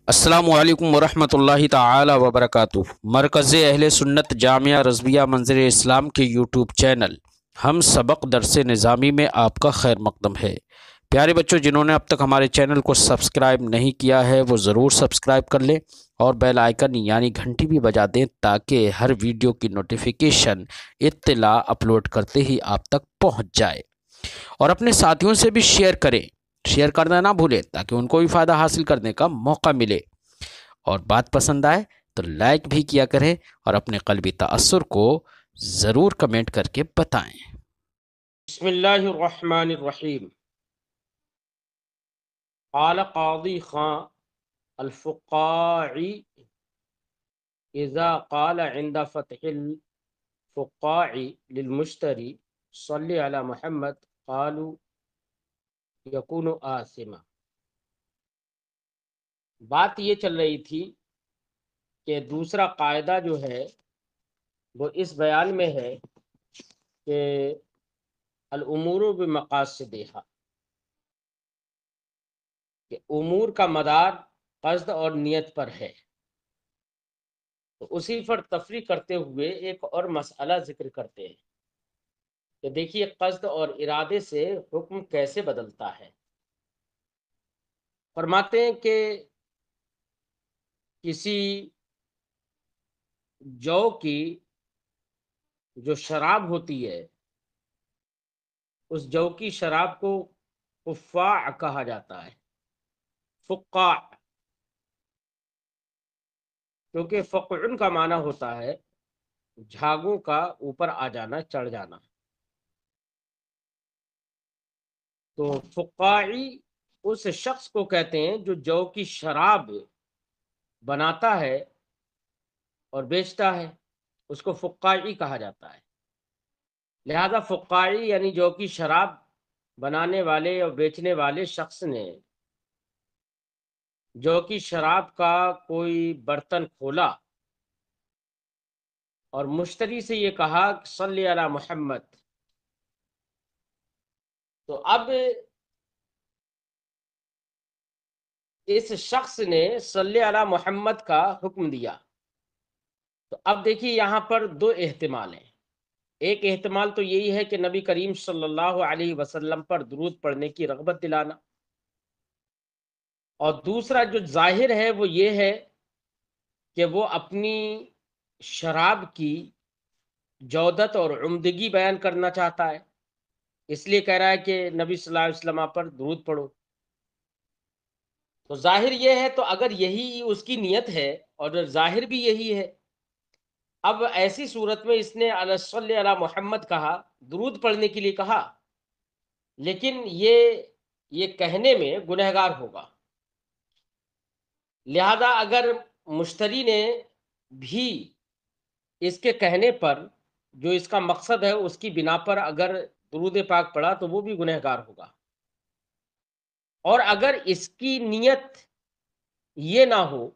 السلام علیکم ورحمۃ اللہ تعالی وبرکاتہ۔ مرکز اہل سنت جامعہ رضویہ منظر اسلام کے یوٹیوب چینل ہم سبق درس نظامی میں آپ کا خیر مقدم ہے۔ پیارے بچوں، جنہوں نے اب تک ہمارے چینل کو سبسکرائب نہیں کیا ہے وہ ضرور سبسکرائب کر لیں اور بیل آئیکن یعنی گھنٹی بھی بجا دیں تاکہ ہر ویڈیو کی نوٹیفیکیشن اطلاع اپلوڈ کرتے ہی آپ تک پہنچ جائے، اور اپنے ساتھیوں سے بھی شیئر کریں۔ شیئر کرنا نہ بھولیں تاکہ ان کو بھی فائدہ حاصل کرنے کا موقع ملے، اور بات پسند آئے تو لائک بھی کیا کریں اور اپنے قلبی تأثر کو ضرور کمنٹ کر کے بتائیں۔ بسم اللہ الرحمن الرحیم۔ قال قاضی خان الفقاعی اذا قال عند فتح الفقاع للمشتری صلی علی محمد قالوا یکون آثما۔ بات یہ چل رہی تھی کہ دوسرا قاعدہ جو ہے وہ اس بیان میں ہے کہ الامور بمقاصدها، کہ امور کا مدار قصد اور نیت پر ہے۔ تو اسی پر تفریح کرتے ہوئے ایک اور مسئلہ ذکر کرتے ہیں کہ دیکھیے قصد اور ارادے سے حکم کیسے بدلتا ہے۔ فرماتے ہیں کہ کسی جو کی جو شراب ہوتی ہے اس جو کی شراب کو قفاع کہا جاتا ہے، فقاع، کیونکہ فقعن کا معنی ہوتا ہے جھاگوں کا اوپر آ جانا، چڑھ جانا۔ تو فقاعی اس شخص کو کہتے ہیں جو کی شراب بناتا ہے اور بیچتا ہے، اس کو فقاعی کہا جاتا ہے۔ لہذا فقاعی یعنی جو کی شراب بنانے والے اور بیچنے والے شخص نے جو کی شراب کا کوئی برتن کھولا اور مشتری سے یہ کہا کہ صلی علی محمد، تو اب اس شخص نے صلی علی محمد کا حکم دیا۔ تو اب دیکھیے یہاں پر دو احتمال ہیں۔ ایک احتمال تو یہی ہے کہ نبی کریم صلی اللہ علیہ وسلم پر درود پڑھنے کی رغبت دلانا، اور دوسرا جو ظاہر ہے وہ یہ ہے کہ وہ اپنی شراب کی جودت اور عمدگی بیان کرنا چاہتا ہے، اس لیے کہہ رہا ہے کہ نبی صلی اللہ علیہ وسلم پر درود پڑھو۔ تو ظاہر یہ ہے، تو اگر یہی اس کی نیت ہے اور ظاہر بھی یہی ہے، اب ایسی صورت میں اس نے صلی علی محمد کہا، درود پڑھنے کے لیے کہا، لیکن یہ کہنے میں گنہگار ہوگا۔ لہذا اگر مشتری نے بھی اس کے کہنے پر جو اس کا مقصد ہے اس کی بنا پر اگر درود پاک پڑھا تو وہ بھی گنہگار ہوگا، اور اگر اس کی نیت یہ نہ ہو،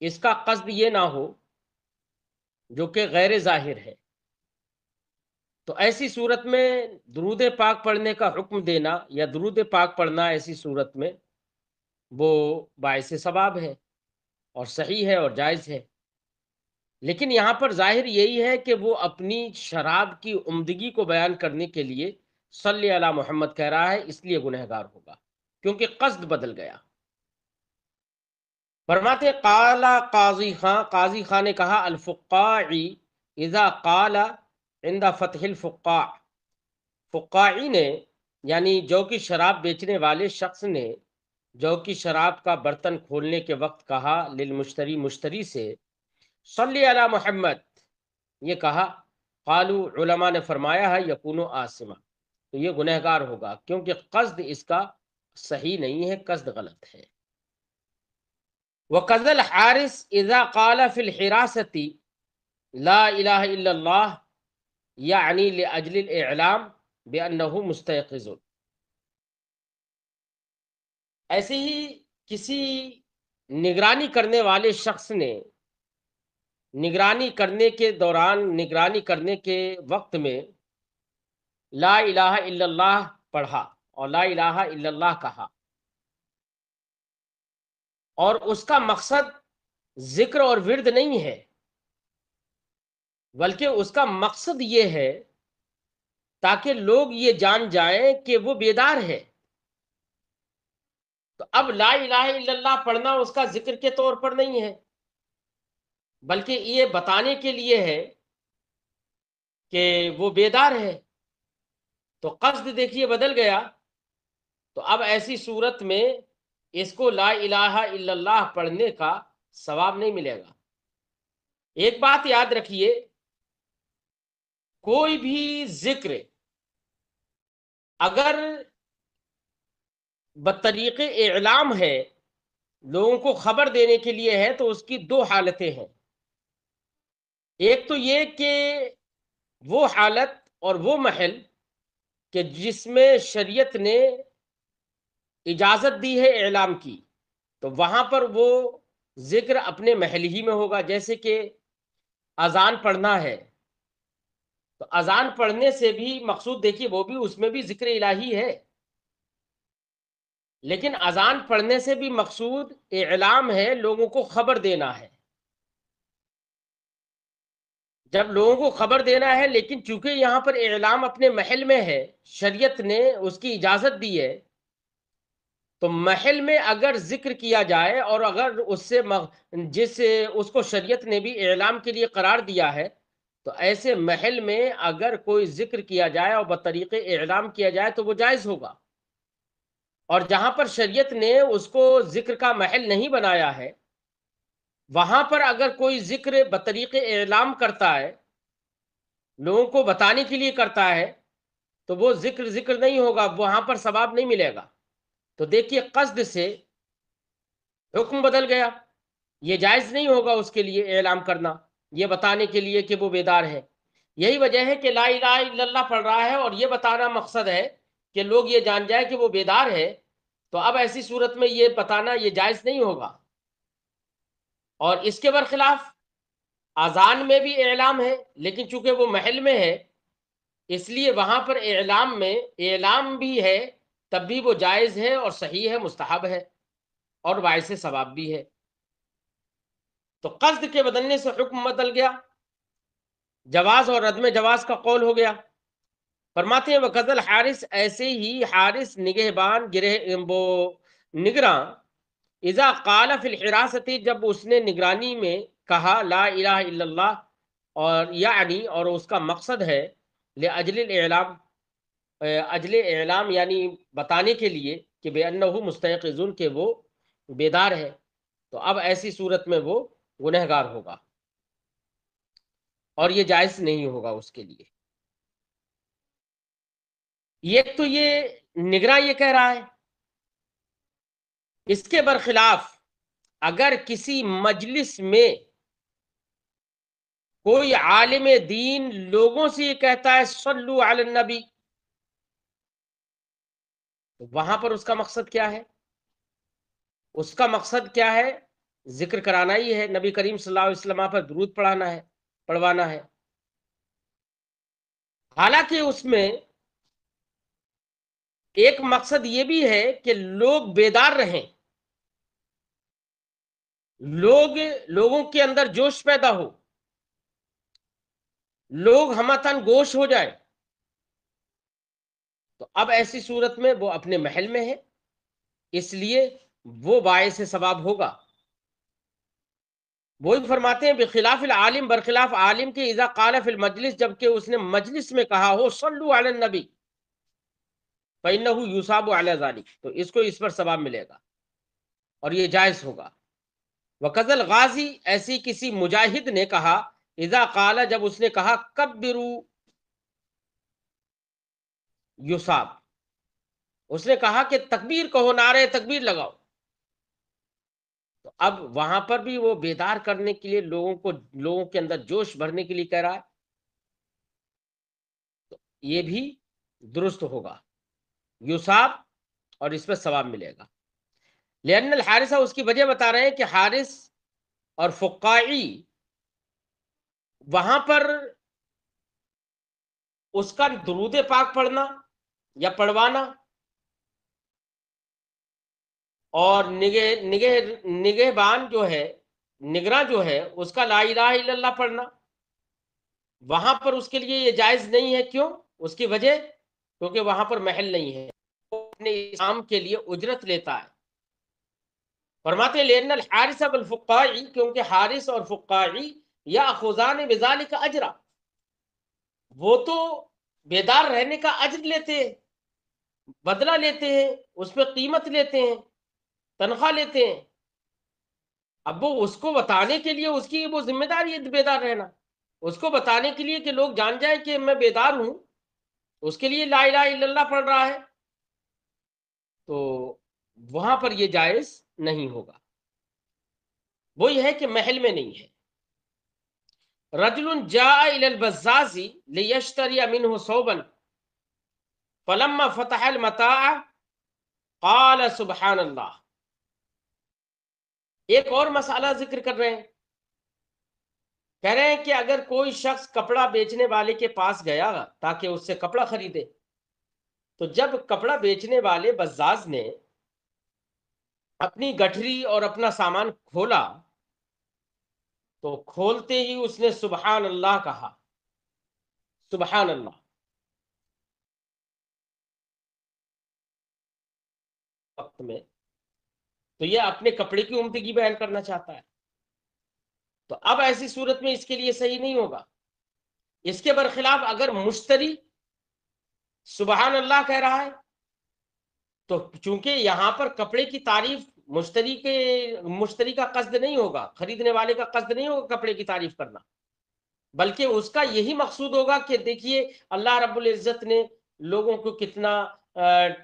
اس کا قصد یہ نہ ہو جو کہ غیر ظاہر ہے، تو ایسی صورت میں درود پاک پڑھنے کا حکم دینا یا درود پاک پڑھنا ایسی صورت میں وہ باعث ثواب ہے اور صحیح ہے اور جائز ہے۔ لیکن یہاں پر ظاہر یہی ہے کہ وہ اپنی شراب کی عمدگی کو بیان کرنے کے لیے صلی علی محمد کہہ رہا ہے، اس لیے گنہگار ہوگا کیونکہ قصد بدل گیا۔ فرماتے قال قاضی خان نے کہا الفقاعی اذا قال عند فتح الفقاع، فقاعی نے یعنی جو کی شراب بیچنے والے شخص نے جو کی شراب کا برتن کھولنے کے وقت کہا للمشتری، مشتری سے صلی علی محمد یہ کہا، قالو علماء نے فرمایا ہے یکون آثما، تو یہ گنہگار ہوگا کیونکہ قصد اس کا صحیح نہیں ہے، قصد غلط ہے۔ وَقَذَا الْحَارِث اذا قال فی الحراست لا الہ الا اللہ یعنی لاجل الاعلام بانہ مستيقظ، ایسے ہی کسی نگرانی کرنے والے شخص نے نگرانی کرنے کے دوران، نگرانی کرنے کے وقت میں لا الہ الا اللہ پڑھا اور لا الہ الا اللہ کہا، اور اس کا مقصد ذکر اور ورد نہیں ہے، بلکہ اس کا مقصد یہ ہے تاکہ لوگ یہ جان جائیں کہ وہ بیدار ہے۔ تو اب لا الہ الا اللہ پڑھنا اس کا ذکر کے طور پر نہیں ہے، بلکہ یہ بتانے کے لیے ہے کہ وہ بیدار ہے۔ تو قصد دیکھیے بدل گیا۔ تو اب ایسی صورت میں اس کو لا الہ الا اللہ پڑھنے کا ثواب نہیں ملے گا۔ ایک بات یاد رکھیے، کوئی بھی ذکر اگر بطریق اعلام ہے، لوگوں کو خبر دینے کے لیے ہے، تو اس کی دو حالتیں ہیں۔ ایک تو یہ کہ وہ حالت اور وہ محل کہ جس میں شریعت نے اجازت دی ہے اعلام کی، تو وہاں پر وہ ذکر اپنے محل ہی میں ہوگا۔ جیسے کہ اذان پڑھنا ہے، تو اذان پڑھنے سے بھی مقصود دیکھیے وہ بھی اس میں بھی ذکر الہی ہے، لیکن اذان پڑھنے سے بھی مقصود اعلام ہے، لوگوں کو خبر دینا ہے۔ جب لوگوں کو خبر دینا ہے، لیکن چونکہ یہاں پر اعلام اپنے محل میں ہے، شریعت نے اس کی اجازت دی ہے، تو محل میں اگر ذکر کیا جائے اور اگر اس سے اس کو شریعت نے بھی اعلام کے لیے قرار دیا ہے، تو ایسے محل میں اگر کوئی ذکر کیا جائے اور بطریق اعلام کیا جائے تو وہ جائز ہوگا۔ اور جہاں پر شریعت نے اس کو ذکر کا محل نہیں بنایا ہے، وہاں پر اگر کوئی ذکر بطریق اعلام کرتا ہے، لوگوں کو بتانے کے لیے کرتا ہے، تو وہ ذکر نہیں ہوگا، وہاں پر ثواب نہیں ملے گا۔ تو دیکھیے قصد سے حکم بدل گیا، یہ جائز نہیں ہوگا اس کے لیے اعلام کرنا، یہ بتانے کے لیے کہ وہ بیدار ہے۔ یہی وجہ ہے کہ لا الہ الا اللہ پڑھ رہا ہے اور یہ بتانا مقصد ہے کہ لوگ یہ جان جائے کہ وہ بیدار ہے، تو اب ایسی صورت میں یہ بتانا یہ جائز نہیں ہوگا۔ اور اس کے برخلاف اذان میں بھی اعلام ہے، لیکن چونکہ وہ محل میں ہے، اس لیے وہاں پر اعلام میں اعلام بھی ہے، تب بھی وہ جائز ہے اور صحیح ہے، مستحب ہے اور باعث ثواب بھی ہے۔ تو قصد کے بدلنے سے حکم بدل گیا، جواز اور عدم جواز کا قول ہو گیا۔ فرماتے ہیں وقزل حارث، ایسے ہی حارث نگہبان نگراں، اذا قال فی الحراست، جب اس نے نگرانی میں کہا لا الہ الا اللہ، اور یعنی اور اس کا مقصد ہے لاجل الاعلام، اجل اعلام یعنی بتانے کے لیے کہ بے انہ مستيقظ، کہ وہ بیدار ہے، تو اب ایسی صورت میں وہ گنہگار ہوگا اور یہ جائز نہیں ہوگا اس کے لیے۔ ایک تو یہ نگراں یہ کہہ رہا ہے، اس کے برخلاف اگر کسی مجلس میں کوئی عالم دین لوگوں سے یہ کہتا ہے صلو علی النبی، تو وہاں پر اس کا مقصد کیا ہے؟ اس کا مقصد کیا ہے؟ ذکر کرانا ہی ہے، نبی کریم صلی اللہ علیہ وسلم پر درود پڑھوانا ہے۔ حالانکہ اس میں ایک مقصد یہ بھی ہے کہ لوگ بیدار رہیں، لوگوں کے اندر جوش پیدا ہو، لوگ ہمتن گوش ہو جائے، تو اب ایسی صورت میں وہ اپنے محل میں ہے، اس لیے وہ باعث ثواب ہوگا۔ وہی فرماتے ہیں بخلاف العالم، برخلاف عالم کے اذا قال فی المجلس، جبکہ اس نے مجلس میں کہا ہو صلو علی النبی فإنه یصاب علی ذلک، تو اس کو اس پر ثواب ملے گا اور یہ جائز ہوگا۔ وقذل غازی، ایسی کسی مجاہد نے کہا اذا قال، جب اس نے کہا کبروا یصاب، اس نے کہا کہ تکبیر کہو، نعرہ تکبیر لگاؤ، تو اب وہاں پر بھی وہ بیدار کرنے کے لیے لوگوں کے اندر جوش بھرنے کے لیے کہہ رہا ہے، تو یہ بھی درست ہوگا، یصاب، اور اس پہ ثواب ملے گا۔ لأن الحارثہ، اس کی وجہ بتا رہے ہیں کہ حارث اور فقاعی وہاں پر اس کا درود پاک پڑھنا یا پڑھوانا اور نگہبان جو ہے، نگراں جو ہے، اس کا لا الہ الا اللہ پڑھنا، وہاں پر اس کے لیے یہ جائز نہیں ہے۔ کیوں؟ اس کی وجہ، کیونکہ وہاں پر محل نہیں ہے، وہ اپنے اسلام کے لیے اجرت لیتا ہے۔ فرماتے ہیں لأن الحارث بالفقاعی، کیونکہ حارث اور فقاعی یاخذان بذلک اجرا، وہ تو بیدار رہنے کا اجر لیتے ہیں، بدلہ لیتے ہیں، اس پہ قیمت لیتے ہیں، تنخواہ لیتے ہیں۔ اب وہ اس کو بتانے کے لیے اس کی وہ ذمہ داری ہے بیدار رہنا، اس کو بتانے کے لیے کہ لوگ جان جائیں کہ میں بیدار ہوں، اس کے لیے لا الہ الا اللہ پڑھ رہا ہے، تو وہاں پر یہ جائز نہیں ہوگا۔ وہی ہے کہ محل میں نہیں ہے۔ رجل جاء الى البزاز ليشتري منه ثوبا فلما فتح المتاع قال سبحان اللہ۔ ایک اور مسئلہ ذکر کر رہے ہیں، کہہ رہے ہیں کہ اگر کوئی شخص کپڑا بیچنے والے کے پاس گیا تاکہ اس سے کپڑا خریدے، تو جب کپڑا بیچنے والے بزاز نے اپنی گٹھری اور اپنا سامان کھولا تو کھولتے ہی اس نے سبحان اللہ کہا، سبحان اللہ، وقت میں، تو یہ اپنے کپڑے کی عمدگی بیان کرنا چاہتا ہے۔ تو اب ایسی صورت میں اس کے لیے صحیح نہیں ہوگا۔ اس کے برخلاف اگر مشتری سبحان اللہ کہہ رہا ہے، تو چونکہ یہاں پر کپڑے کی تعریف مشتری کا قصد نہیں ہوگا، خریدنے والے کا قصد نہیں ہوگا کپڑے کی تعریف کرنا، بلکہ اس کا یہی مقصود ہوگا کہ دیکھیے اللہ رب العزت نے لوگوں کو کتنا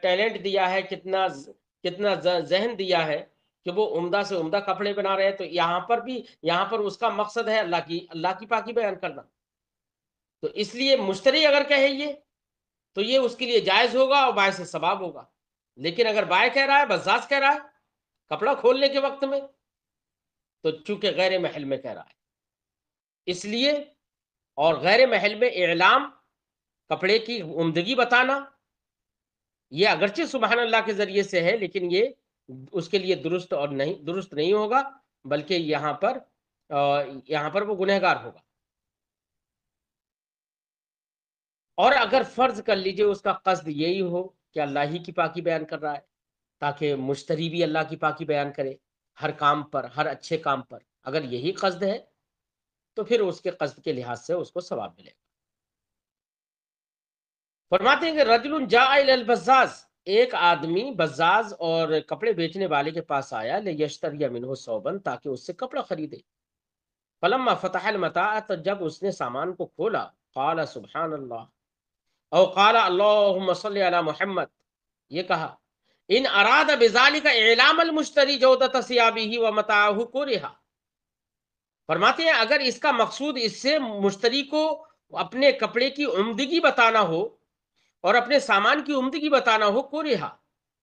ٹیلنٹ دیا ہے، کتنا ذہن دیا ہے کہ وہ عمدہ سے عمدہ کپڑے بنا رہے ہیں، تو یہاں پر اس کا مقصد ہے اللہ کی پاکی بیان کرنا۔ تو اس لیے مشتری اگر کہے یہ، تو یہ اس کے لیے جائز ہوگا اور باعث ثواب ہوگا۔ لیکن اگر بائع کہہ رہا ہے، بزاز کہہ رہا ہے کپڑا کھولنے کے وقت میں، تو چونکہ غیر محل میں کہہ رہا ہے، اس لیے، اور غیر محل میں اعلام، کپڑے کی عمدگی بتانا، یہ اگرچہ سبحان اللہ کے ذریعے سے ہے، لیکن یہ اس کے لیے درست نہیں ہوگا، بلکہ یہاں پر وہ گنہگار ہوگا۔ اور اگر فرض کر لیجئے اس کا قصد یہی ہو کہ اللہ ہی کی پاکی بیان کر رہا ہے، تاکہ مشتری بھی اللہ کی پاکی بیان کرے ہر کام پر، ہر اچھے کام پر، اگر یہی قصد ہے تو پھر اس کے قصد کے لحاظ سے اس کو ثواب ملے گا۔ فرماتے ہیں کہ رجل جاء الی البزاز، ایک آدمی بزاز اور کپڑے بیچنے والے کے پاس آیا، لیشتری منہ ثوبا، تاکہ اس سے کپڑا خریدے، فلما فتح المتاع، تو جب اس نے سامان کو کھولا، قال سبحان اللہ، او قال اللہم صلی علی محمد، یہ کہا، ان اراد بذالک اعلام المشتری جودت ثیابہ ومتاعہ کرہ۔ فرماتے ہیں اگر اس کا مقصود اس سے مشتری کو اپنے کپڑے کی عمدگی بتانا ہو اور اپنے سامان کی عمدگی بتانا ہو، کرہ،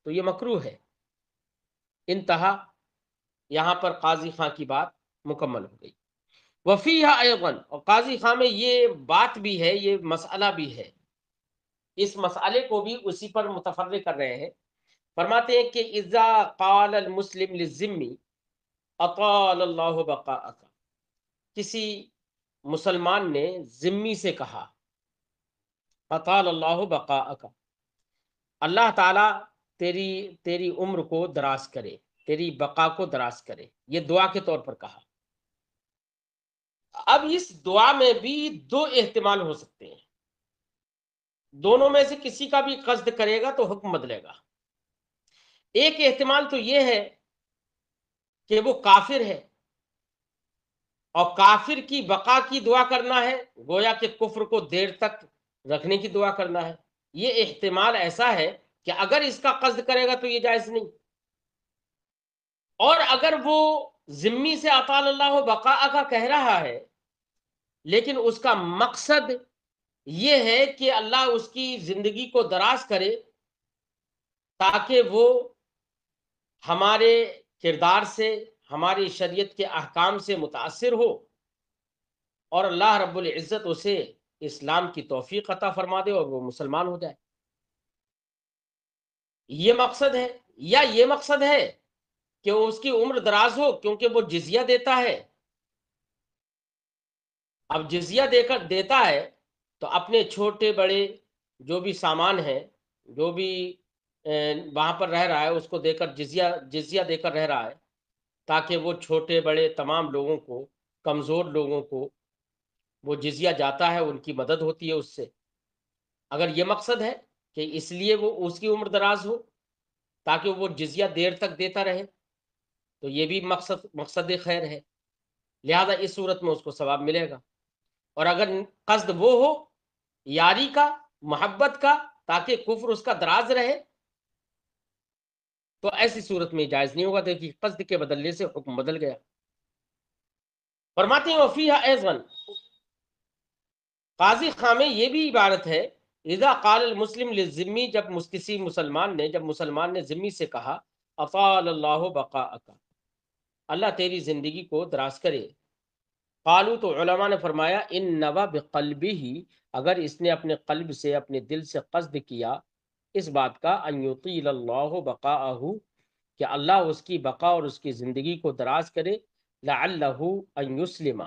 تو یہ مکروہ ہے۔ انتہا، یہاں پر قاضی خاں کی بات مکمل ہو گئی۔ وفیہا ایضاً، اور قاضی خاں میں یہ بات بھی ہے، یہ مسئلہ بھی ہے، اس مسئلے کو بھی اسی پر متفرع کر رہے ہیں۔ فرماتے ہیں کہ اذا قال المسلم للذمی اطال اللہ بقاءک، کسی مسلمان نے ذمی سے کہا اطال اللہ بقاءک، اللہ تعالیٰ تیری عمر کو دراز کرے، تیری بقا کو دراز کرے، یہ دعا کے طور پر کہا۔ اب اس دعا میں بھی دو احتمال ہو سکتے ہیں، دونوں میں سے کسی کا بھی قصد کرے گا تو حکم بدلے گا۔ ایک احتمال تو یہ ہے کہ وہ کافر ہے اور کافر کی بقا کی دعا کرنا ہے، گویا کہ کفر کو دیر تک رکھنے کی دعا کرنا ہے۔ یہ احتمال ایسا ہے کہ اگر اس کا قصد کرے گا تو یہ جائز نہیں، اور اگر وہ ذمی سے اطال اللہ بقا کا کہہ رہا ہے لیکن اس کا مقصد یہ ہے کہ اللہ اس کی زندگی کو دراز کرے تاکہ وہ ہمارے کردار سے، ہماری شریعت کے احکام سے متاثر ہو اور اللہ رب العزت اسے اسلام کی توفیق عطا فرما دے اور وہ مسلمان ہو جائے، یہ مقصد ہے، یا یہ مقصد ہے کہ اس کی عمر دراز ہو، کیونکہ وہ جزیہ دیتا ہے۔ اب جزیہ دے کر دیتا ہے تو اپنے چھوٹے بڑے جو بھی سامان ہیں، جو بھی وہاں پر رہ رہا ہے، اس کو دے کر جزیہ دے کر رہ رہا ہے، تاکہ وہ چھوٹے بڑے تمام لوگوں کو، کمزور لوگوں کو وہ جزیہ جاتا ہے، ان کی مدد ہوتی ہے اس سے۔ اگر یہ مقصد ہے کہ اس لیے وہ اس کی عمر دراز ہو تاکہ وہ جزیہ دیر تک دیتا رہے، تو یہ بھی مقصد خیر ہے، لہذا اس صورت میں اس کو ثواب ملے گا۔ اور اگر قصد وہ ہو یاری کا، محبت کا، تاکہ کفر اس کا دراز رہے، تو ایسی صورت میں جائز نہیں ہوگا، دیکھیے قصد کے بدلنے سے حکم بدل گیا۔ فرماتے ہیں وفیہا ایضاً، قاضی خاں میں یہ بھی عبارت ہے، اذا قال المسلم للذمی، جب کسی مسلمان نے ذمی سے کہا اطال اللہ بقاءک، اللہ تیری زندگی کو دراز کرے، قالو، تو علماء نے فرمایا ان نوا بقلبہ، اگر اس نے اپنے قلب سے، اپنے دل سے قصد کیا اس بات کا، ان یطیل اللہ بقاءہ، کہ اللہ اس کی بقا اور اس کی زندگی کو دراز کرے، لعلہ ان یسلم،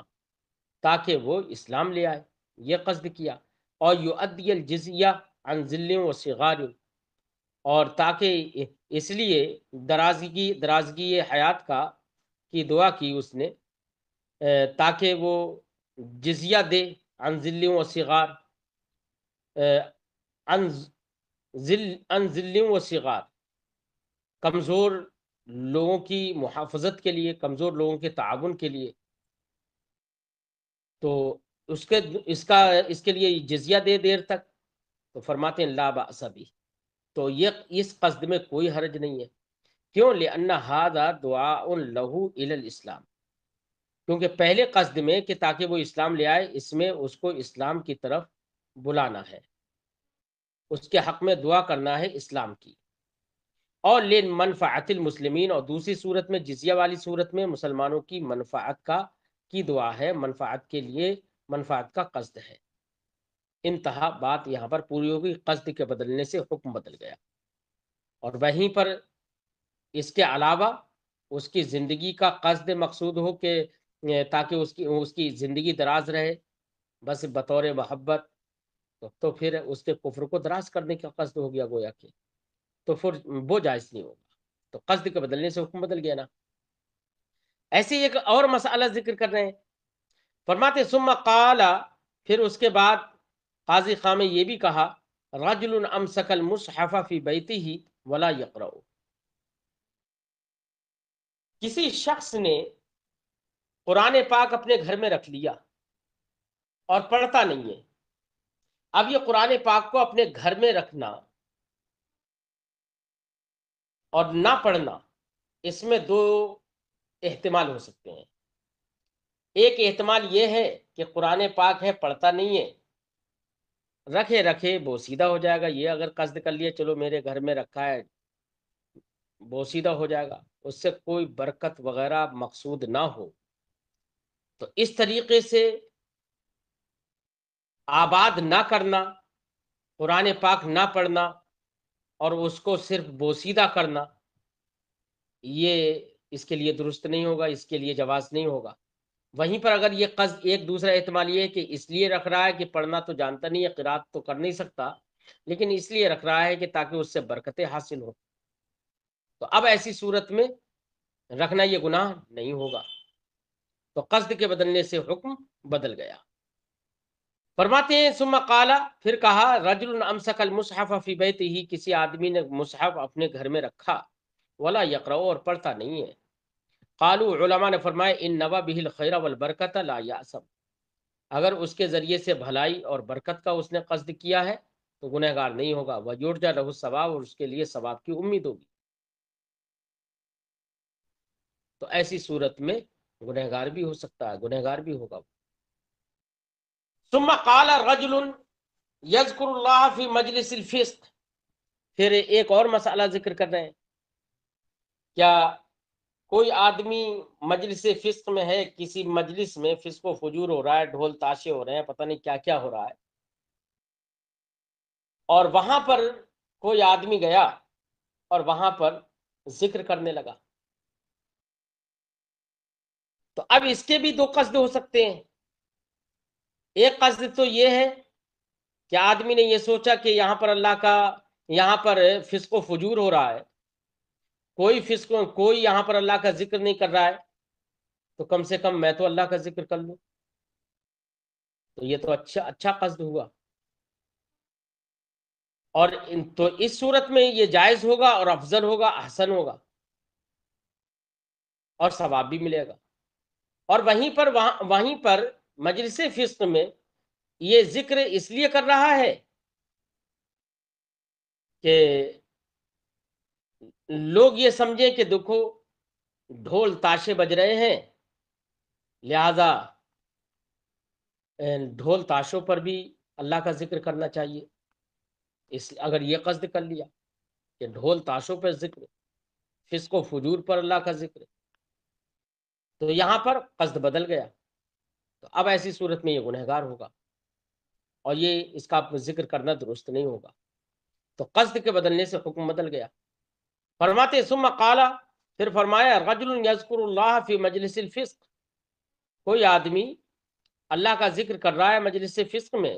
تاکہ وہ اسلام لے آئے، یہ قصد کیا، اور یؤدی الجزیہ عن ذل و صغار، اور تاکہ اس لیے درازگی حیات کی دعا کی اس نے، تاکہ وہ جزیہ دے عن ذل و صغار، عن ذل و صغار، کمزور لوگوں کی محافظت کے لیے، کمزور لوگوں کے تعاون کے لیے، تو اس کے لیے جزیہ دے دیر تک، تو فرماتے ہیں لا بأس بہ، تو یہ اس قصد میں کوئی حرج نہیں ہے، کیوں؟ لأن ھذا دعاء لہ الی الاسلام، کیونکہ پہلے قصد میں کہ تاکہ وہ اسلام لے آئے، اس میں اس کو اسلام کی طرف بلانا ہے، اس کے حق میں دعا کرنا ہے اسلام کی، اور لین منفعت المسلمین، اور دوسری صورت میں جزیہ والی صورت میں مسلمانوں کی منفعت کی دعا ہے، منفعت کے لیے، منفعت کا قصد ہے۔ انتہا، بات یہاں پر پوری ہوگی، قصد کے بدلنے سے حکم بدل گیا، اور وہیں پر اس کے علاوہ اس کی زندگی کا قصد مقصود ہو کہ تاکہ اس کی زندگی دراز رہے، بس بطور محبت، تو پھر اس کے کفر کو دراز کرنے کا قصد ہو گیا گویا کہ، تو پھر وہ جائز نہیں ہوگا، تو قصد کے بدلنے سے حکم بدل گیا نا۔ ایسے ہی ایک اور مسئلہ ذکر کر رہے ہیں، فرماتے ثم قال، پھر اس کے بعد قاضی خاں نے یہ بھی کہا، رجل امسک المصحف فی بیتہ ولا یقرأ، کسی شخص نے قرآن پاک اپنے گھر میں رکھ لیا اور پڑھتا نہیں ہے۔ اب یہ قرآن پاک کو اپنے گھر میں رکھنا اور نہ پڑھنا، اس میں دو احتمال ہو سکتے ہیں۔ ایک احتمال یہ ہے کہ قرآن پاک ہے، پڑھتا نہیں ہے، رکھے رکھے بوسیدہ ہو جائے گا، یہ اگر قصد کر لیا چلو میرے گھر میں رکھا ہے بوسیدہ ہو جائے گا، اس سے کوئی برکت وغیرہ مقصود نہ ہو، تو اس طریقے سے آباد نہ کرنا، قرآن پاک نہ پڑھنا اور اس کو صرف بوسیدہ کرنا، یہ اس کے لیے درست نہیں ہوگا، اس کے لیے جواز نہیں ہوگا۔ وہیں پر اگر یہ قصد، ایک دوسرا احتمال یہ ہے کہ اس لیے رکھ رہا ہے کہ پڑھنا تو جانتا نہیں ہے، قرات تو کر نہیں سکتا، لیکن اس لیے رکھ رہا ہے کہ تاکہ اس سے برکتیں حاصل ہو، تو اب ایسی صورت میں رکھنا یہ گناہ نہیں ہوگا، تو قصد کے بدلنے سے حکم بدل گیا۔ فرماتے ہیں ثم قال، پھر کہا، رجل امسک المصحف فی بیتہ، کسی آدمی نے مصحف اپنے گھر میں رکھا، ولا یقرأ، اور پڑھتا نہیں ہے، قالوا، علماء نے فرمایا ان نوى به الخیر والبرکۃ لا یأثم، اگر اس کے ذریعے سے بھلائی اور برکت کا اس نے قصد کیا ہے تو گنہگار نہیں ہوگا، ویرجى له الثواب، اور اس کے لیے ثواب کی امید ہوگی، تو ایسی صورت میں گنہگار بھی ہو سکتا ہے، گنہگار بھی ہوگا۔ ثم قال رجل یذکر اللہ فی مجلس الفسق، پھر ایک اور مسئلہ ذکر کر رہے ہیں، کیا کوئی آدمی مجلس فسق میں ہے، کسی مجلس میں فسق و فجور ہو رہا ہے، ڈھول تاشے ہو رہے ہیں، پتہ نہیں کیا کیا ہو رہا ہے، اور وہاں پر کوئی آدمی گیا اور وہاں پر ذکر کرنے لگا، تو اب اس کے بھی دو قصد ہو سکتے ہیں. ایک قصد تو یہ ہے کہ آدمی نے یہ سوچا کہ یہاں پر اللہ کا، یہاں پر فسق و فجور ہو رہا ہے، کوئی فسق، کوئی یہاں پر اللہ کا ذکر نہیں کر رہا ہے، تو کم سے کم میں تو اللہ کا ذکر کر لوں. تو یہ تو اچھا قصد ہوا. اور تو اس صورت میں یہ جائز ہوگا اور افضل ہوگا، احسن ہوگا، اور ثواب بھی ملے گا. اور وہیں پر مجلس فسق میں یہ ذکر اس لیے کر رہا ہے کہ لوگ یہ سمجھیں کہ دیکھو ڈھول تاشے بج رہے ہیں، لہذا ڈھول تاشوں پر بھی اللہ کا ذکر کرنا چاہیے. اگر یہ قصد کر لیا کہ ڈھول تاشوں پر ذکر، فسق و فجور پر اللہ کا ذکر، تو یہاں پر قصد بدل گیا. تو اب ایسی صورت میں یہ گنہگار ہوگا اور یہ اس کا ذکر کرنا درست نہیں ہوگا. تو قصد کے بدلنے سے حکم بدل گیا. فرماتے ثم قال، پھر فرمایا رجل یذکر اللہ فی مجلس الفسق، کوئی آدمی اللہ کا ذکر کر رہا ہے مجلس فسق میں.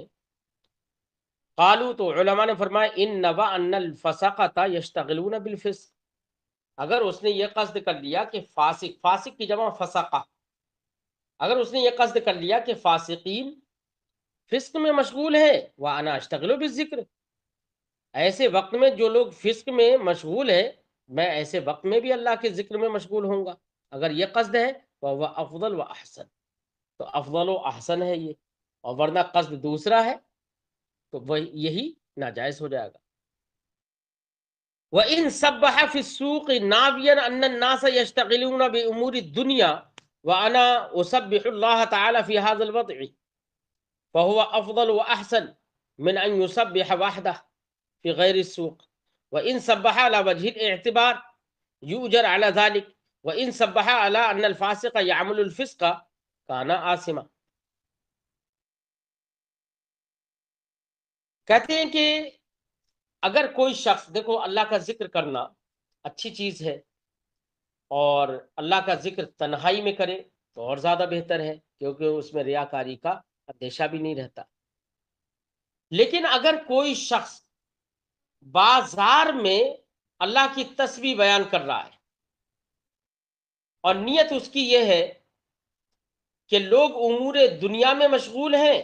قالو، تو علماء نے فرمایا ان نوا ان الفسقۃ یشتغلون بالفسق، اگر اس نے یہ قصد کر لیا کہ فاسق کی جمع فسقہ، اگر اس نے یہ قصد کر لیا کہ فاسقین فسق میں مشغول ہے، وانا اشتغل بالذکر، ایسے وقت میں جو لوگ فسق میں مشغول ہے، میں ایسے وقت میں بھی اللہ کے ذکر میں مشغول ہوں گا، اگر یہ قصد ہے وہ افضل و احسن، تو افضل و احسن ہے یہ. اور ورنہ قصد دوسرا ہے تو وہ یہی ناجائز ہو جائے گا. وَإِن سَبَّحَ فِي السُّوقِ نَاوِيًا أَنَّ النَّاسَ يَشْتَغِلُونَ بِأُمُورِ الدُّنْيَا وَأَنَا أُسَبِّحُ اللَّهَ تَعَالَى فِي هَذَا الْوَضْعِ فهو أفضل وأحسن من أن يسبح وحده في غير السوق. وإن سبح على وجه الاعتبار يؤجر على ذلك، وإن سبح على أن الفاسق يعمل الفسق كان آثما. کہتے ہیں کہ اگر کوئی شخص، دیکھو اللہ کا ذکر کرنا اچھی چیز ہے، اور اللہ کا ذکر تنہائی میں کرے تو اور زیادہ بہتر ہے، کیونکہ اس میں ریاکاری کا اندیشہ بھی نہیں رہتا. لیکن اگر کوئی شخص بازار میں اللہ کی تسبیح بیان کر رہا ہے اور نیت اس کی یہ ہے کہ لوگ امور دنیا میں مشغول ہیں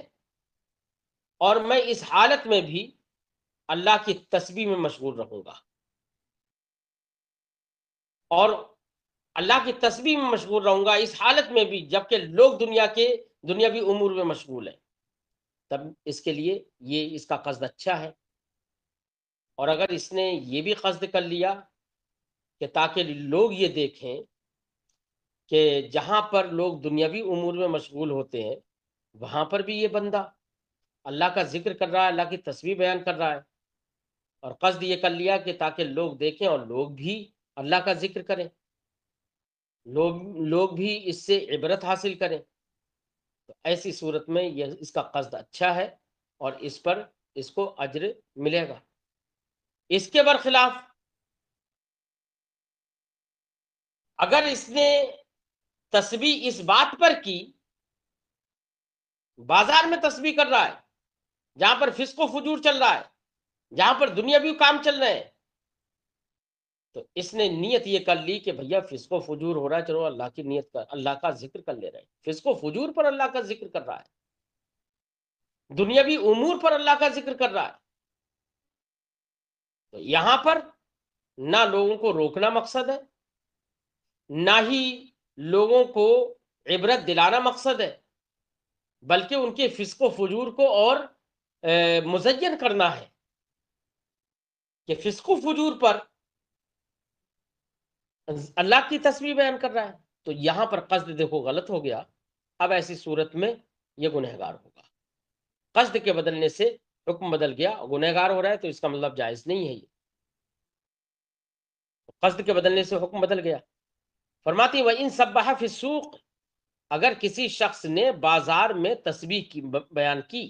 اور میں اس حالت میں بھی اللہ کی تسبیح میں مشغول رہوں گا، اور اللہ کی تسبیح میں مشغول رہوں گا اس حالت میں بھی جبکہ لوگ دنیاوی امور میں مشغول ہیں، تب اس کے لیے یہ اس کا قصد اچھا ہے. اور اگر اس نے یہ بھی قصد کر لیا کہ تاکہ لوگ یہ دیکھیں کہ جہاں پر لوگ دنیاوی امور میں مشغول ہوتے ہیں وہاں پر بھی یہ بندہ اللہ کا ذکر کر رہا ہے، اللہ کی تسبیح بیان کر رہا ہے، اور قصد یہ کر لیا کہ تاکہ لوگ دیکھیں اور لوگ بھی اللہ کا ذکر کریں، لوگ بھی اس سے عبرت حاصل کریں، تو ایسی صورت میں یہ اس کا قصد اچھا ہے اور اس پر اس کو اجر ملے گا. اس کے برخلاف اگر اس نے تسبیح اس بات پر کی، بازار میں تسبیح کر رہا ہے جہاں پر فسق و فجور چل رہا ہے، جہاں پر دنیاوی کام چل رہے ہیں، تو اس نے نیت یہ کر لی کہ بھیا فسق و فجور ہو رہا ہے، چلو اللہ کی نیت کر، اللہ کا ذکر کر لے رہے ہیں، فسق و فجور پر اللہ کا ذکر کر رہا ہے، دنیاوی امور پر اللہ کا ذکر کر رہا ہے. تو یہاں پر نہ لوگوں کو روکنا مقصد ہے، نہ ہی لوگوں کو عبرت دلانا مقصد ہے، بلکہ ان کے فسق و فجور کو اور مزین کرنا ہے کہ فسق و فجور پر اللہ کی تسبیح بیان کر رہا ہے. تو یہاں پر قصد دیکھو غلط ہو گیا. اب ایسی صورت میں یہ گنہگار ہوگا. قصد کے بدلنے سے حکم بدل گیا، گنہگار ہو رہا ہے تو اس کا مطلب جائز نہیں ہے. یہ قصد کے بدلنے سے حکم بدل گیا. فرماتی وَإِن سَبَّحَ فِي السُّوقِ، اگر کسی شخص نے بازار میں تسبیح کی بیان کی،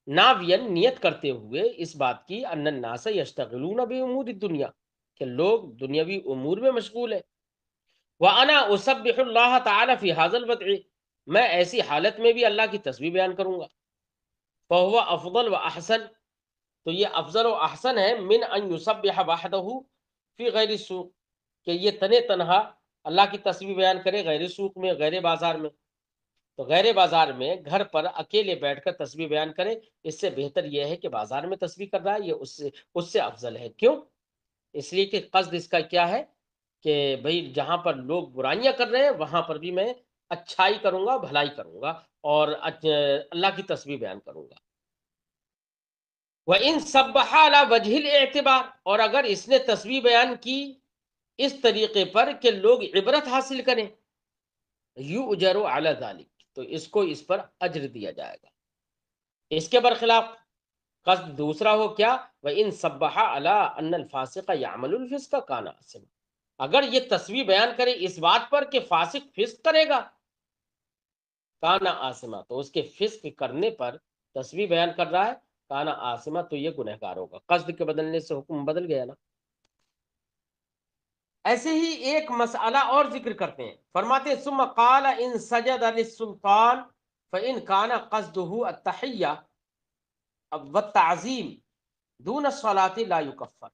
ناوین نیت کرتے ہوئے اس بات کی، ان الناس یشتغلون بامور الدنیا، کہ لوگ دنیاوی امور میں مشغول ہیں، وَأَنَا أُسَبِّحُ اللَّهَ تَعَالَى فِي هَذَا الْوَضْعِ، میں ایسی حالت میں بھی اللہ کی تسبیح بیان کروں گا. فَهُوَ أَفْضَلُ وَأَحْسَنُ، تو یہ افضل و احسن ہے من ان یسبح وحدہ فی غیر السوق، کہ یہ تنہا اللہ کی تسبیح بیان کرے غیر سوق میں، غیر بازار میں. تو غیر بازار میں گھر پر اکیلے بیٹھ کر تسبیح بیان کرے، اس سے بہتر یہ ہے کہ بازار میں تسبیح کر رہا ہے، یہ اس سے افضل ہے. کیوں؟ اس لیے کہ قصد اس کا کیا ہے کہ بھئی جہاں پر لوگ برائیاں کر رہے ہیں وہاں پر بھی میں اچھائی کروں گا، بھلائی کروں گا، اور اللہ کی تسبیح بیان کروں گا. وَإِن صَبَّحَ عَلَى وَجْهِ الْاِعْتِبَارِ، اور اگر اس نے تسبیح بیان کی اس طریقے پر کہ لوگ عبرت حاصل کریں، یُؤْجَرُ عَلَى ذَلِكَ، تو اس کو اس پر اجر دیا جائے گا. اس کے برخلاف قصد دوسرا ہو کیا، وَإِن صَبَّحَ عَلَىٰ أَنَّ الْفَاسِقَ يَعْمَلُ الْفِسْقَ كَانَ آثِمًا، اگر یہ تسبیح بیان کرے اس بات پر کہ فاسق فسق کرے گا، کانا آسما، تو اس کے فسق کرنے پر تسبیح بیان کر رہا ہے، کانا آسما، تو یہ گنہگار ہوگا. قصد کے بدلنے سے حکم بدل گیا نا. ایسے ہی ایک مسئلہ اور ذکر کرتے ہیں، فرماتے ہیں ثم قال ان سجد للسلطان فان کان قصده التحیہ والتعظیم دون الصلاۃ لا یکفر.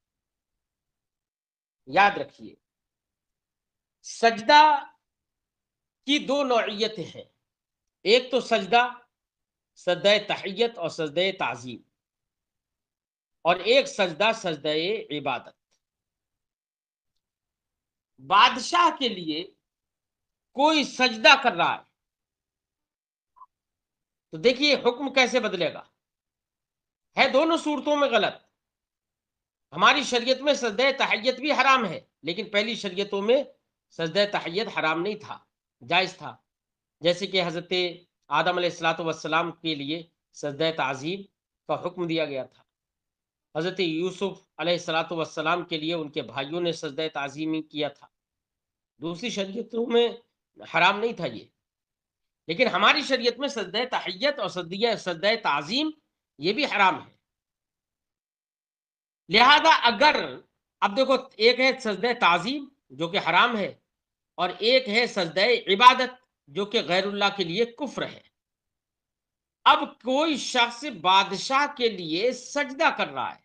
یاد رکھیے سجدہ کی دو نوعیتیں ہیں، ایک تو سجدہ تحیت اور سجدہ تعظیم، اور ایک سجدہ عبادت. بادشاہ کے لیے کوئی سجدہ کر رہا ہے تو دیکھیے حکم کیسے بدلے گا، ہے دونوں صورتوں میں غلط. ہماری شریعت میں سجدہ تحیت بھی حرام ہے، لیکن پہلی شریعتوں میں سجدہ تحیت حرام نہیں تھا، جائز تھا. جیسے کہ حضرت آدم علیہ الصلوۃ والسلام کے لیے سجدہ تعظیم کا حکم دیا گیا تھا، حضرت یوسف علیہ الصلوۃ والسلام کے لیے ان کے بھائیوں نے سجدہ تعظیم کیا تھا. دوسری شریعتوں میں حرام نہیں تھا یہ، لیکن ہماری شریعت میں سجدہ تحیت اور سجدہ تعظیم یہ بھی حرام ہے. لہذا اگر اب دیکھو ایک ہے سجدہ تعظیم جو کہ حرام ہے، اور ایک ہے سجدہ عبادت جو کہ غیر اللہ کے لیے کفر ہے. اب کوئی شخص بادشاہ کے لیے سجدہ کر رہا ہے،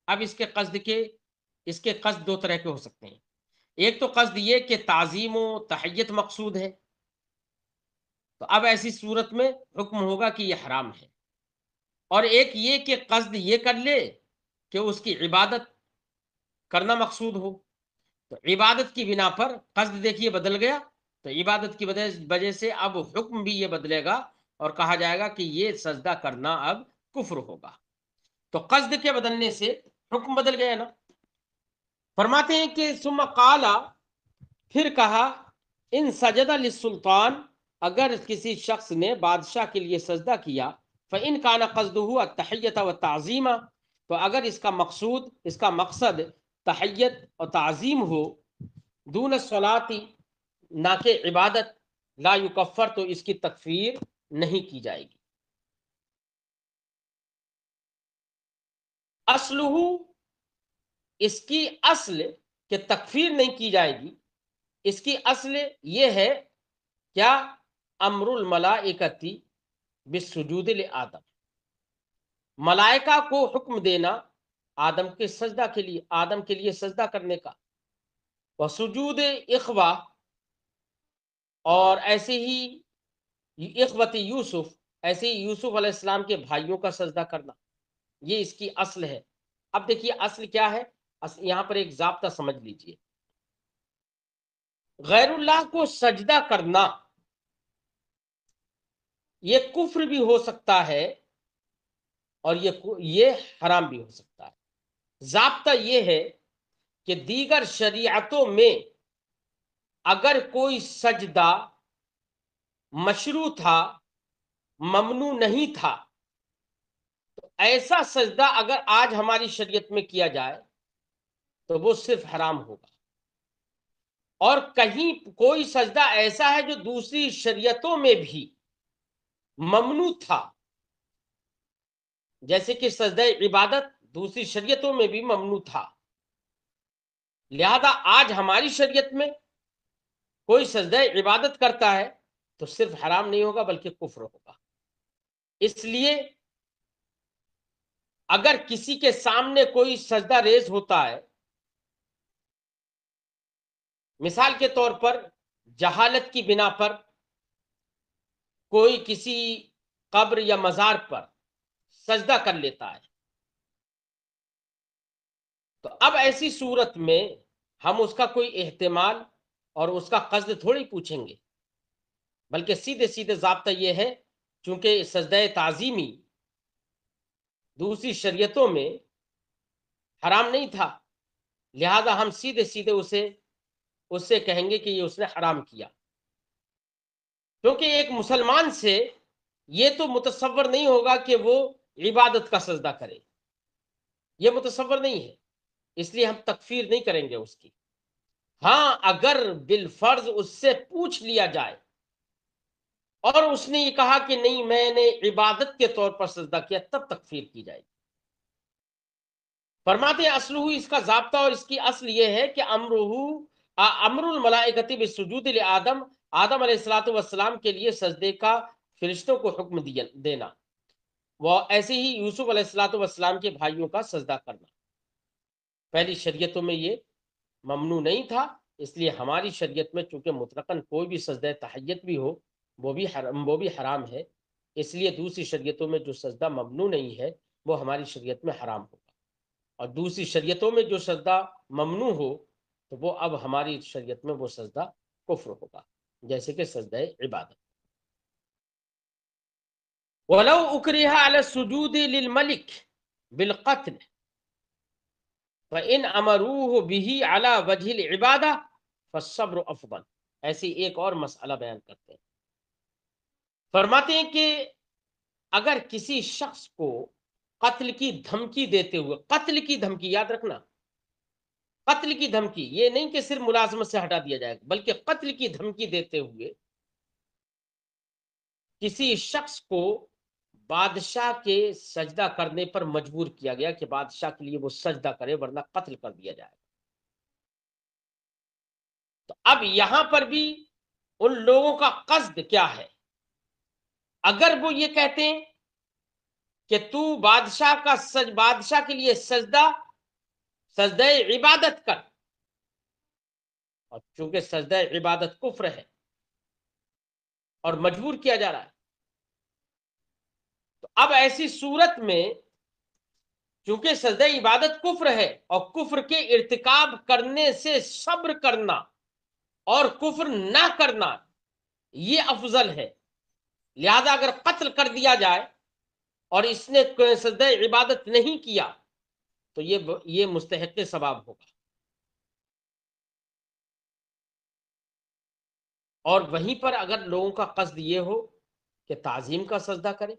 اب اس کے قصد دو طرح کے ہو سکتے ہیں. ایک تو قصد یہ کہ تعظیم و تحیت مقصود ہے، تو اب ایسی صورت میں حکم ہوگا کہ یہ حرام ہے. اور ایک یہ کہ قصد یہ کر لے کہ اس کی عبادت کرنا مقصود ہو، تو عبادت کی بنا پر قصد دیکھیے بدل گیا، تو عبادت کی وجہ سے اب حکم بھی یہ بدلے گا اور کہا جائے گا کہ یہ سجدہ کرنا اب کفر ہوگا. تو قصد کے بدلنے سے حکم بدل گیا نا. فرماتے ہیں کہ ثم قال، پھر کہا ان سجد للسلطان، اگر کسی شخص نے بادشاہ کے لیے سجدہ کیا، فإن كان قصده التحیۃ والتعظیم، تو اگر اس کا مقصد تحیت اور تعظیم ہو، دون الصلاۃ، نہ کہ عبادت، لا یکفر، تو اس کی تکفیر نہیں کی جائے گی. اصلہ، اس کی اصل کہ تکفیر نہیں کی جائے گی، اس کی اصل یہ ہے کیا، امر الملائکۃ بالسجود لآدم، ملائکہ کو حکم دینا آدم کے لیے سجدہ کرنے کا. وسجود اخوہ، اور ایسے ہی اخوت یوسف، ایسے ہی یوسف علیہ السلام کے بھائیوں کا سجدہ کرنا، یہ اس کی اصل ہے. اب دیکھیے اصل کیا ہے، یہاں پر ایک ضابطہ سمجھ لیجئے، غیر اللہ کو سجدہ کرنا یہ کفر بھی ہو سکتا ہے اور یہ حرام بھی ہو سکتا ہے. ضابطہ یہ ہے کہ دیگر شریعتوں میں اگر کوئی سجدہ مشروع تھا، ممنوع نہیں تھا، تو ایسا سجدہ اگر آج ہماری شریعت میں کیا جائے تو وہ صرف حرام ہوگا. اور کہیں کوئی سجدہ ایسا ہے جو دوسری شریعتوں میں بھی ممنوع تھا، جیسے کہ سجدہ عبادت دوسری شریعتوں میں بھی ممنوع تھا، لہذا آج ہماری شریعت میں کوئی سجدہ عبادت کرتا ہے تو صرف حرام نہیں ہوگا بلکہ کفر ہوگا. اس لیے اگر کسی کے سامنے کوئی سجدہ ریز ہوتا ہے، مثال کے طور پر جہالت کی بنا پر کوئی کسی قبر یا مزار پر سجدہ کر لیتا ہے، تو اب ایسی صورت میں ہم اس کا کوئی احتمال اور اس کا قصد تھوڑی پوچھیں گے، بلکہ سیدھے سیدھے ضابطہ یہ ہے، چونکہ سجدہ تعظیمی دوسری شریعتوں میں حرام نہیں تھا، لہذا ہم سیدھے سیدھے اس سے کہیں گے کہ یہ اس نے حرام کیا. کیونکہ ایک مسلمان سے یہ تو متصور نہیں ہوگا کہ وہ عبادت کا سجدہ کرے، یہ متصور نہیں ہے، اس لیے ہم تکفیر نہیں کریں گے اس کی. ہاں اگر بالفرض اس سے پوچھ لیا جائے اور اس نے یہ کہا کہ نہیں میں نے عبادت کے طور پر سجدہ کیا، تب تکفیر کی جائے گی. فرماتے ہیں اصلہ، اس کا ضابطہ اور اس کی اصل یہ ہے کہ امر الملائکۃ بالسجود لآدم، آدم علیہ الصلوۃ والسلام کے لیے سجدے کا فرشتوں کو حکم دینا، وہ ایسے ہی یوسف علیہ الصلوۃ والسلام کے بھائیوں کا سجدہ کرنا. پہلی شریعتوں میں یہ ممنوع نہیں تھا، اس لیے ہماری شریعت میں چونکہ مطلقاً کوئی بھی سجدہ تحیت بھی ہو وہ بھی حرام ہے، اس لیے دوسری شریعتوں میں جو سجدہ ممنوع نہیں ہے وہ ہماری شریعت میں حرام ہوگا، اور دوسری شریعتوں میں جو سجدہ ممنوع ہو تو وہ اب ہماری شریعت میں وہ سجدہ کفر ہوگا، جیسے کہ سجدہ عبادت. وَلَوْ أُكْرِهَ عَلَى السُّجُودِ لِلْمَلِكِ بِالْقَتْلِ فَإِنْ أَمَرُوهُ بِهِ عَلَى وَجْهِ الْعِبَادَةِ فَالصَّبْرُ أَفْضَلُ. ایسی ایک اور مسئلہ بیان کرتے ہیں، فرماتے ہیں کہ اگر کسی شخص کو قتل کی دھمکی دیتے ہوئے، قتل کی دھمکی یاد رکھنا، قتل کی دھمکی یہ نہیں کہ صرف ملازمت سے ہٹا دیا جائے، بلکہ قتل کی دھمکی دیتے ہوئے کسی شخص کو بادشاہ کے سجدہ کرنے پر مجبور کیا گیا کہ بادشاہ کے لیے وہ سجدہ کرے ورنہ قتل کر دیا جائے. تو اب یہاں پر بھی ان لوگوں کا قصد کیا ہے؟ اگر وہ یہ کہتے ہیں کہ تو بادشاہ کے لیے سجدہ عبادت کر، اور چونکہ سجدہ عبادت کفر ہے اور مجبور کیا جا رہا ہے، تو اب ایسی صورت میں چونکہ سجدہ عبادت کفر ہے اور کفر کے ارتکاب کرنے سے صبر کرنا اور کفر نہ کرنا یہ افضل ہے، لہذا اگر قتل کر دیا جائے اور اس نے سجدہ عبادت نہیں کیا تو یہ مستحق ثواب ہوگا. اور وہیں پر اگر لوگوں کا قصد یہ ہو کہ تعظیم کا سجدہ کرے،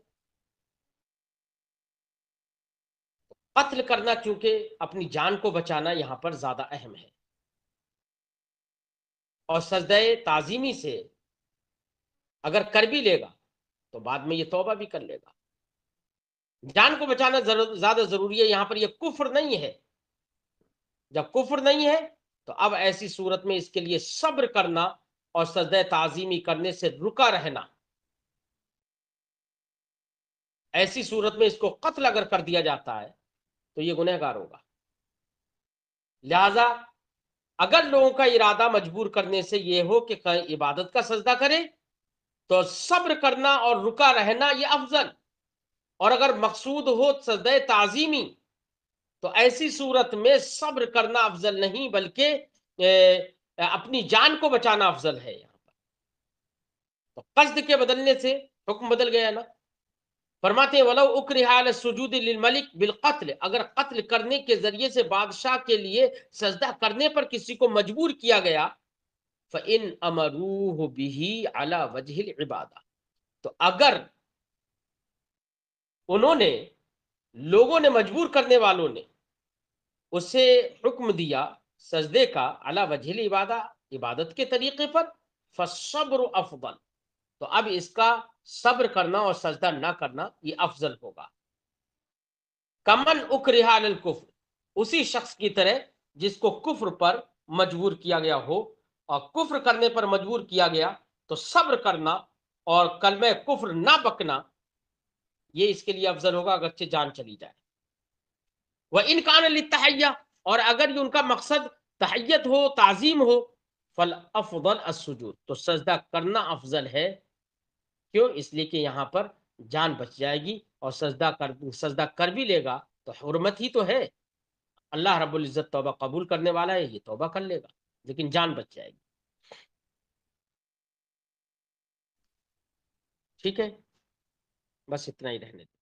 قتل کرنا چونکہ اپنی جان کو بچانا یہاں پر زیادہ اہم ہے، اور سجدہ تعظیمی سے اگر کر بھی لے گا تو بعد میں یہ توبہ بھی کر لے گا. جان کو بچانا زیادہ ضروری ہے، یہاں پر یہ کفر نہیں ہے. جب کفر نہیں ہے تو اب ایسی صورت میں اس کے لیے صبر کرنا اور سجدہ تعظیمی کرنے سے رکا رہنا، ایسی صورت میں اس کو قتل اگر کر دیا جاتا ہے تو یہ گنہگار ہوگا. لہذا اگر لوگوں کا ارادہ مجبور کرنے سے یہ ہو کہ عبادت کا سجدہ کرے تو صبر کرنا اور رکا رہنا یہ افضل، اور اگر مقصود ہو سجدہ تعظیمی تو ایسی صورت میں صبر کرنا افضل نہیں بلکہ اپنی جان کو بچانا افضل ہے. یہاں پر تو قصد کے بدلنے سے حکم بدل گیا نا. فرماتے ہیں وَلَوْ أُكْرِهَ عَلَى السُّجُودِ لِلْمَلِكِ بِالْقَتْلِ، اگر قتل کرنے کے ذریعے سے بادشاہ کے لیے سجدہ کرنے پر کسی کو مجبور کیا گیا، فَإِنْ أَمَرُوهُ بِهِ عَلَى وَجْهِ الْعِبَادَةِ، تو اگر انہوں نے، لوگوں نے، مجبور کرنے والوں نے اسے حکم دیا سجدے کا علی وجہ العبادہ، عبادت کے طریقے پر، فالصبر افضل، تو اب اس کا صبر کرنا اور سجدہ نہ کرنا یہ افضل ہوگا. کمن اکرہ علی الکفر، اسی شخص کی طرح جس کو کفر پر مجبور کیا گیا ہو اور کفر کرنے پر مجبور کیا گیا تو صبر کرنا اور کلمہ کفر نہ بکنا یہ اس کے لیے افضل ہوگا اگرچہ جان چلی جائے. وہ انکان للتحیہ، اور اگر یہ ان کا مقصد تحیت ہو، تعظیم ہو، فالافضل السجود، تو سجدہ کرنا افضل ہے. کیوں؟ اس لیے کہ یہاں پر جان بچ جائے گی، اور سجدہ کر بھی لے گا تو حرمت ہی تو ہے. اللہ رب العزت توبہ قبول کرنے والا ہے، یہ توبہ کر لے گا لیکن جان بچ جائے گی. ٹھیک ہے، بس اتنا ہی رہنے دیں.